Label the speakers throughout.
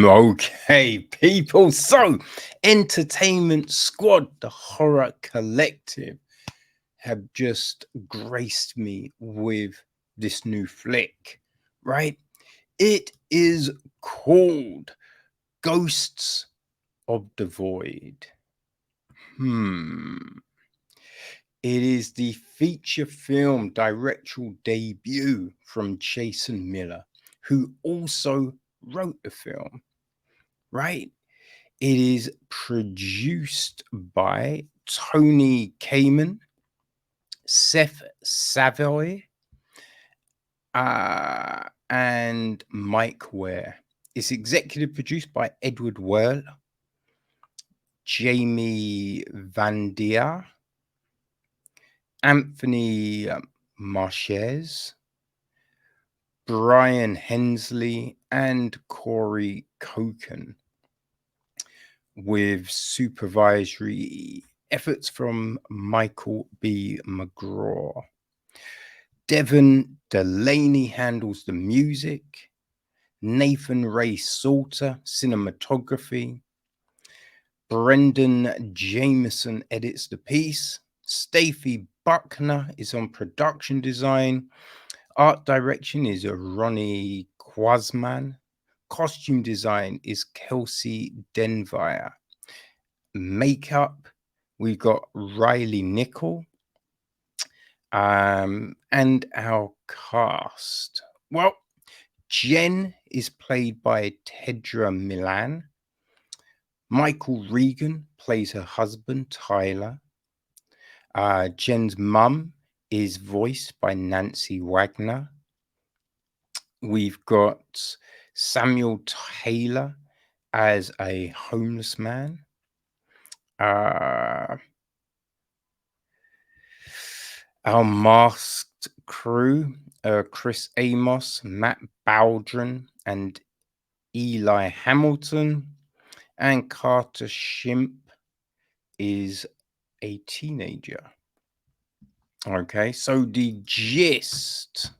Speaker 1: Okay, people. So, Entertainment Squad, the horror collective, have just graced me with this new flick, right? It is called Ghosts of the Void. It is the feature film directorial debut from Jason Miller, who also wrote the film, right? It is produced by Tony Kamen, Seth Savoy, and Mike Ware. It's executive produced by Edward Whirl, Jamie Van Dier, Anthony Marches, Brian Hensley, and Corey Coken, with supervisory efforts from Michael B. McGraw. Devon Delaney handles the music. Nathan Ray Salter, cinematography. Brendan Jameson edits the piece. Stacey Buckner is on production design. Art direction is Ronnie Quasman. Costume design is Kelsey Denvire. Makeup, we've got Riley Nickel. And our cast. Well, Jen is played by Tedra Millan. Michael Reagan plays her husband, Tyler. Jen's mum is voiced by Nancy Wagner. We've got Samuel Taylor as a homeless man. Our masked crew, Chris Amos, Matt Baldwin, and Eli Hamilton. And Carter Shimp is a teenager. Okay, so the gist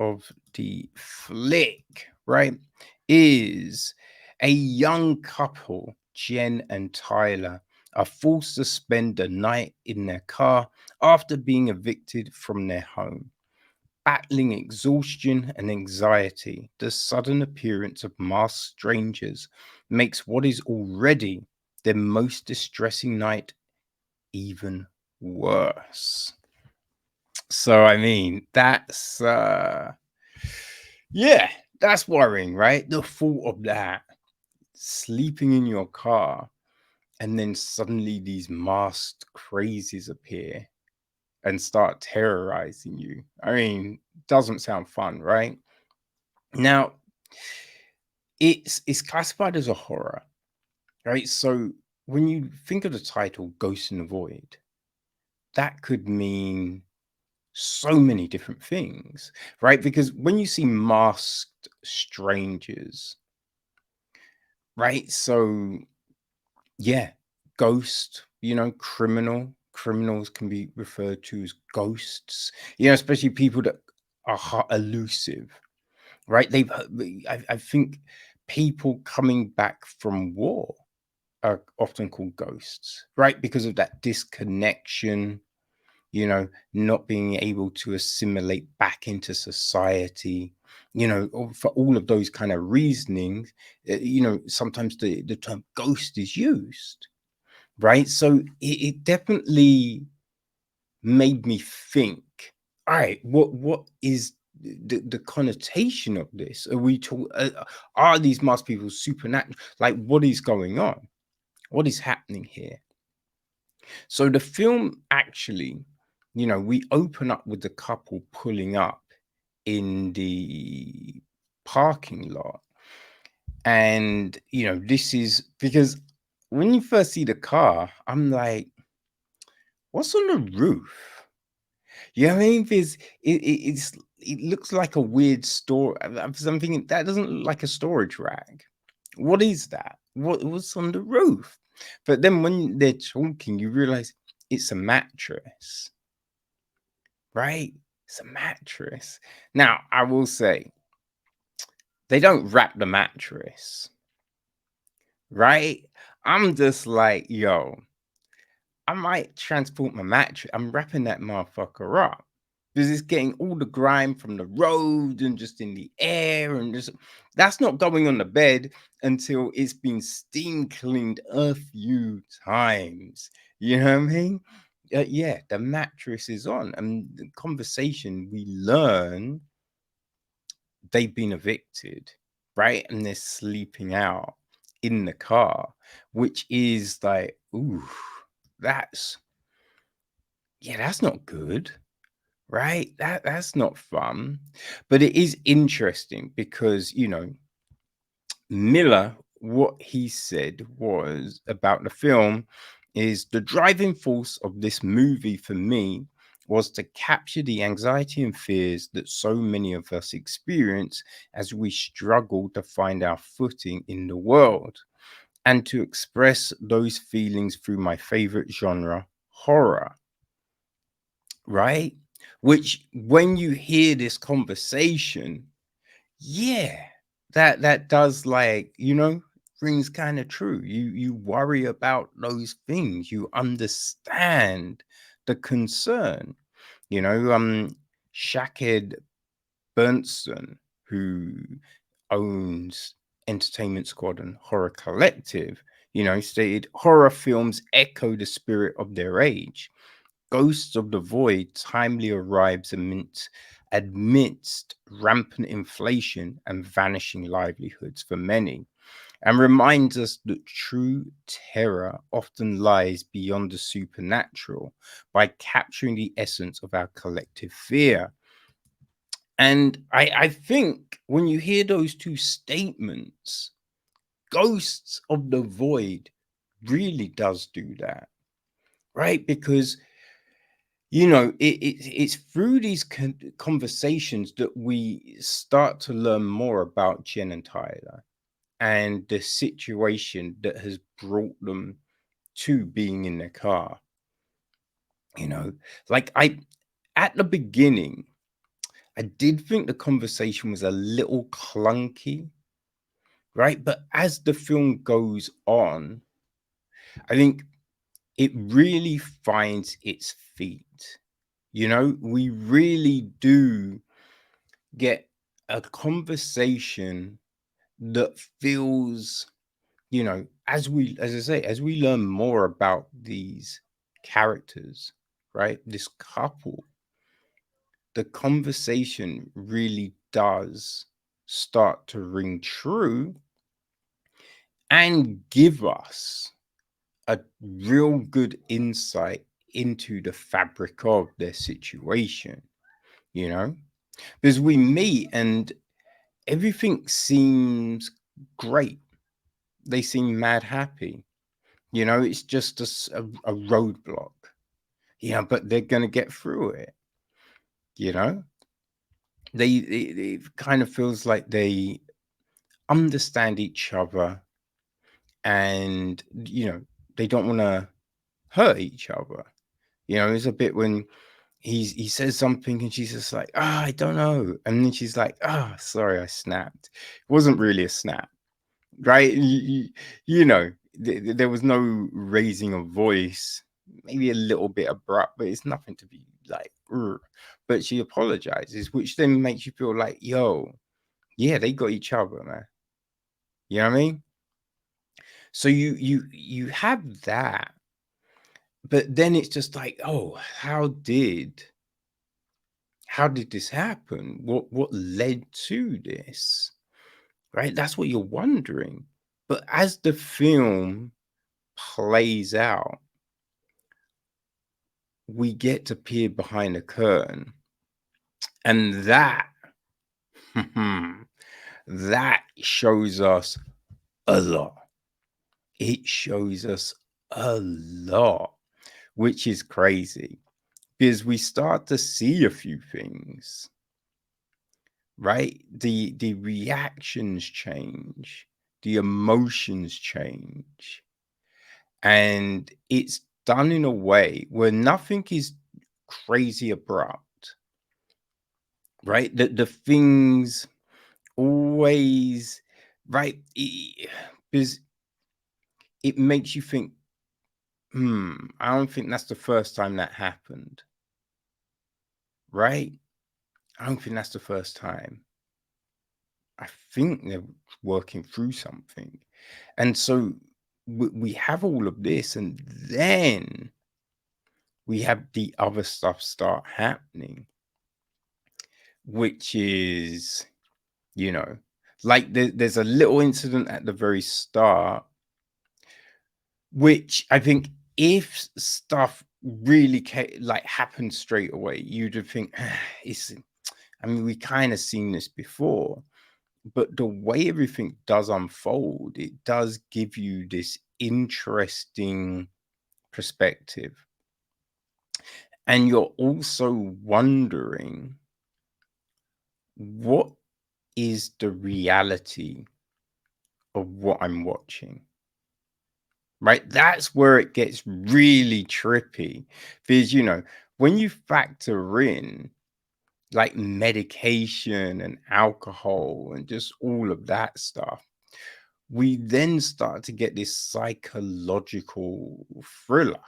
Speaker 1: of the flick, right, is a young couple, Jen and Tyler, are forced to spend the night in their car after being evicted from their home. Battling exhaustion and anxiety, the sudden appearance of masked strangers makes what is already their most distressing night even worse. So, I mean, that's that's worrying, right? The thought of that, sleeping in your car, and then suddenly these masked crazies appear and start terrorizing you. I mean, doesn't sound fun, right? Now, it's classified as a horror, right? So when you think of the title Ghost in the Void, that could mean so many different things, right? Because when you see masked strangers, right? So yeah, ghost, criminals can be referred to as ghosts, especially people that are elusive, right? I think people coming back from war are often called ghosts, right? Because of that disconnection, not being able to assimilate back into society, for all of those kind of reasonings, sometimes the term ghost is used, right? So it definitely made me think, all right, what is the connotation of this? Are we talking, are these masked people supernatural? Like, what is going on? What is happening here? So the film actually, we open up with the couple pulling up in the parking lot. And, this is because when you first see the car, I'm like, what's on the roof? You know what I mean? Because it looks like a weird store. I'm thinking that doesn't look like a storage rack. What is that? What's on the roof? But then when they're talking, you realize it's a mattress, right? It's a mattress. Now, I will say, they don't wrap the mattress, right? I'm just like, yo, I might transport my mattress. I'm wrapping that motherfucker up because it's getting all the grime from the road and just in the air, and just that's not going on the bed until it's been steam cleaned a few times. You know what I mean? Yeah, the mattress is on, and the conversation we learn they've been evicted, right? And they're sleeping out in the car, which is like, ooh, that's that's not good, right? That's not fun. But it is interesting because, Miller, what he said was about the film is the driving force of this movie for me was to capture the anxiety and fears that so many of us experience as we struggle to find our footing in the world, and to express those feelings through my favorite genre, horror, right? Which, when you hear this conversation, yeah, that does, like, rings kind of true. You worry about those things. You understand the concern. Shaked Bernson, who owns Entertainment Squad and Horror Collective, stated horror films echo the spirit of their age. Ghosts of the Void timely arrives amidst rampant inflation and vanishing livelihoods for many, and reminds us that true terror often lies beyond the supernatural by capturing the essence of our collective fear. And I think when you hear those two statements, Ghosts of the Void really does do that, right? Because it's through these conversations that we start to learn more about Jen and Tyler and the situation that has brought them to being in the car. Like, at the beginning, I did think the conversation was a little clunky, right? But as the film goes on, I think it really finds its feet. We really do get a conversation that feels, as we learn more about these characters, right? This couple, the conversation really does start to ring true and give us a real good insight into the fabric of their situation, you know? Because we meet and everything seems great. They seem mad happy. It's just a roadblock. But they're going to get through it. You know, it kind of feels like they understand each other, and they don't want to hurt each other. There's a bit when he says something and she's just like, I don't know, and then she's like, sorry, I snapped. It wasn't really a snap, right? There was no raising of voice, maybe a little bit abrupt, but it's nothing to be like, "Ugh." But she apologizes, which then makes you feel like, yo, yeah, they got each other, man. You know what I mean? So you have that, but then it's just like, oh, how did this happen? What led to this? Right? That's what you're wondering. But as the film plays out, we get to peer behind the curtain, and that that shows us a lot. It shows us a lot, which is crazy because we start to see a few things, right? The reactions change, the emotions change, and it's done in a way where nothing is crazy abrupt, right? The things always right because it makes you think, I don't think that's the first time that happened, right? I don't think that's the first time. I think they're working through something. And so we have all of this, and then we have the other stuff start happening, which is, you know, like there's a little incident at the very start, which I think if stuff really like happened straight away, you'd have think, it's, I mean, we kind of seen this before, but the way everything does unfold, it does give you this interesting perspective. And you're also wondering, what is the reality of what I'm watching? Right? That's where it gets really trippy. Because, when you factor in like medication and alcohol and just all of that stuff, we then start to get this psychological thriller,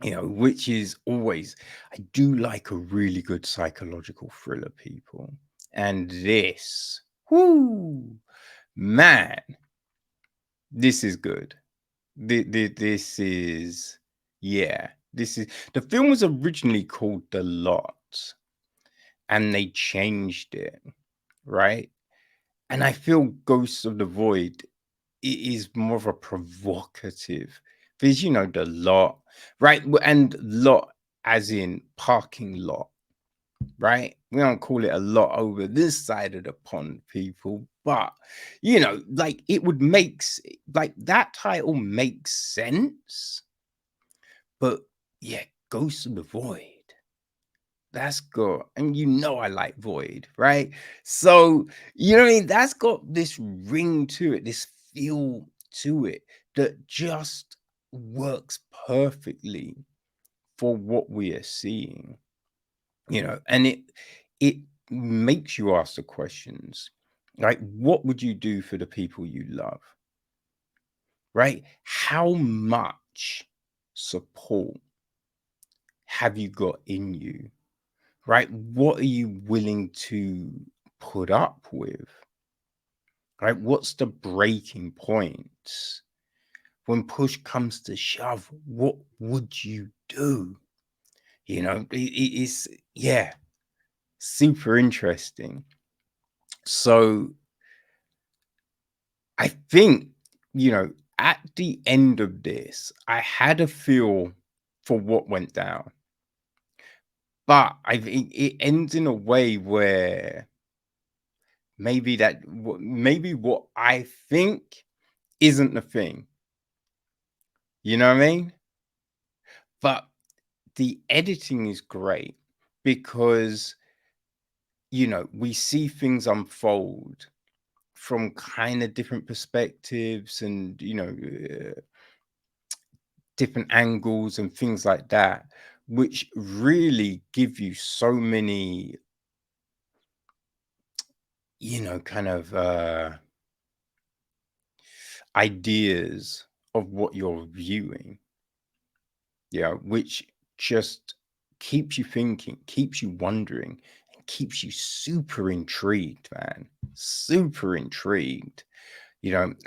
Speaker 1: which is always, I do like a really good psychological thriller, people. And this, whoo, man, this is good. This is, yeah, this is, the film was originally called The Lot, and they changed it, right? And I feel Ghosts of the Void is more of a provocative, because the lot, right? And lot as in parking lot, right? We don't call it a lot over this side of the pond, people, but like it would make like that title makes sense. But yeah, Ghosts of the Void, that's good. And I like Void, right? So, what I mean? That's got this ring to it, this feel to it that just works perfectly for what we are seeing, and it makes you ask the questions like, what would you do for the people you love? Right? How much support have you got in you? Right? What are you willing to put up with? Right? What's the breaking point? When push comes to shove, what would you do? It's, yeah, super interesting. So I think, at the end of this, I had a feel for what went down. But I think it ends in a way where maybe what I think isn't the thing. You know what I mean? But the editing is great because, we see things unfold from kind of different perspectives and, different angles and things like that, which really give you so many, kind of ideas of what you're viewing. Yeah, which just keeps you thinking, keeps you wondering, and keeps you super intrigued, man. Super intrigued.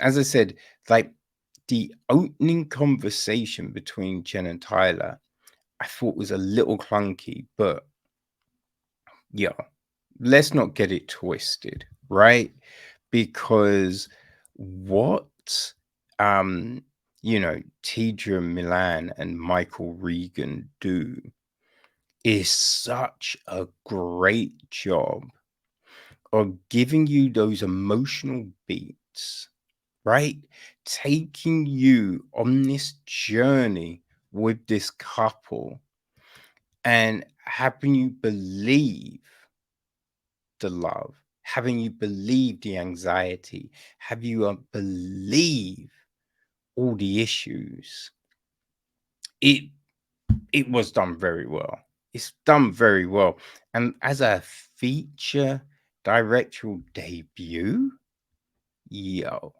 Speaker 1: As I said, like the opening conversation between Jen and Tyler, I thought was a little clunky, but yeah, let's not get it twisted, right? Because what Tedra Millan and Michael Reagan do is such a great job of giving you those emotional beats, right? Taking you on this journey with this couple and having you believe the love, having you believe the anxiety, have you believe all the issues. It was done very well. It's done very well. And as a feature directorial debut. Yo,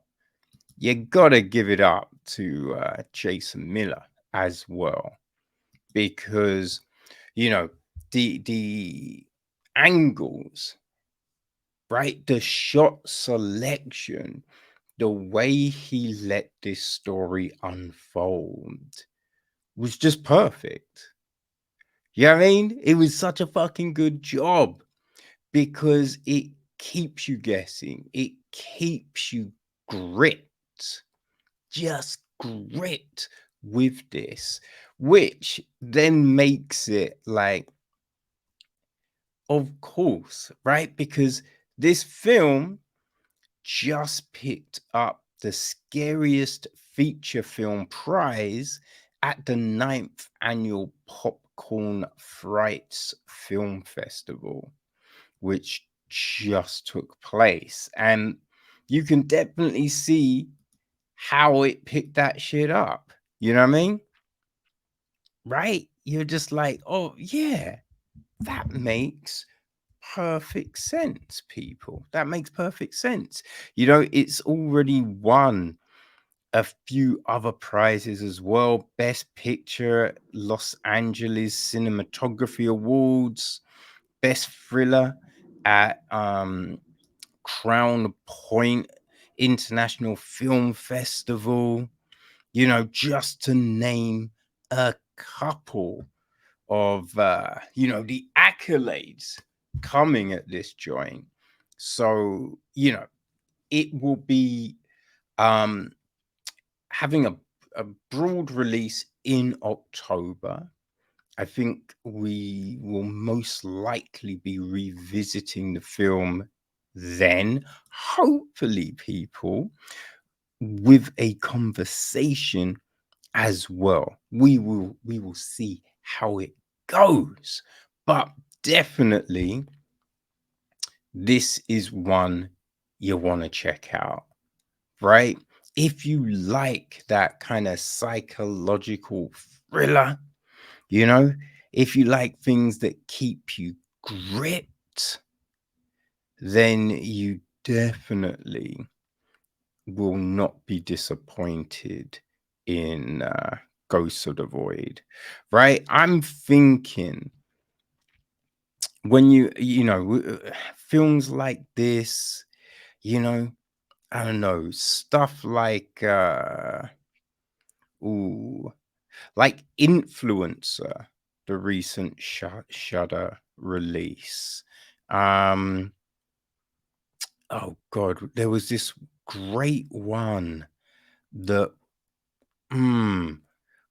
Speaker 1: you gotta give it up to Jason Miller as well, because the angles, right? The shot selection, the way he let this story unfold was just perfect. You know what I mean? It was such a fucking good job because it keeps you guessing. It keeps you grit, just grit with this, which then makes it like, of course, right? Because this film just picked up the Scariest Feature Film Prize at the 9th Annual Popcorn Frights Film Festival, which just took place. And you can definitely see how it picked that shit up. You know what I mean? Right? You're just like, oh, yeah, that makes perfect sense, people. That makes perfect sense. It's already won a few other prizes as well. Best Picture, Los Angeles Cinematography Awards, Best Thriller at Crown Point International Film Festival, just to name a couple of the accolades coming at this joint. So it will be having a broad release in October. I think we will most likely be revisiting the film then, hopefully, people, with a conversation as well. We will see how it goes, but definitely this is one you want to check out, right? If you like that kind of psychological thriller, if you like things that keep you gripped, then you definitely will not be disappointed in Ghosts of the Void, right? I'm thinking when films like this, I don't know, stuff like ooh, like Influencer, the recent Shudder release. Oh god, there was this great one that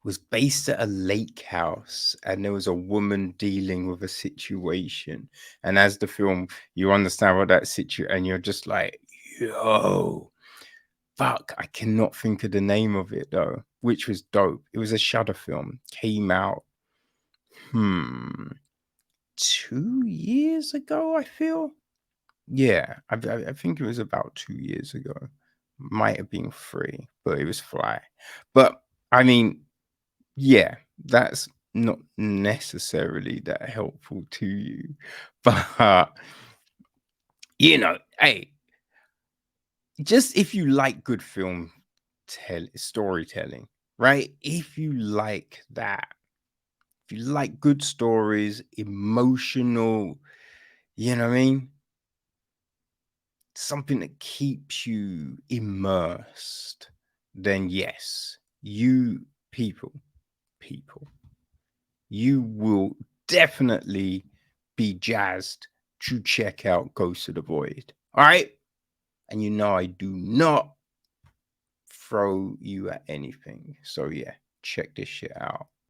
Speaker 1: was based at a lake house, and there was a woman dealing with a situation. And as the film, you understand what that situation, and you're just like, yo, fuck, I cannot think of the name of it though, which was dope. It was a Shudder film, came out 2 years ago, I feel. Yeah, I think it was about 2 years ago. Might have been 3, but it was Fly. But I mean, yeah, that's not necessarily that helpful to you. But hey, just if you like good storytelling, right? If you like that, if you like good stories, emotional, you know what I mean? Something that keeps you immersed, then yes, people, you will definitely be jazzed to check out Ghost of the Void. All right. And I do not throw you at anything. So yeah, check this shit out.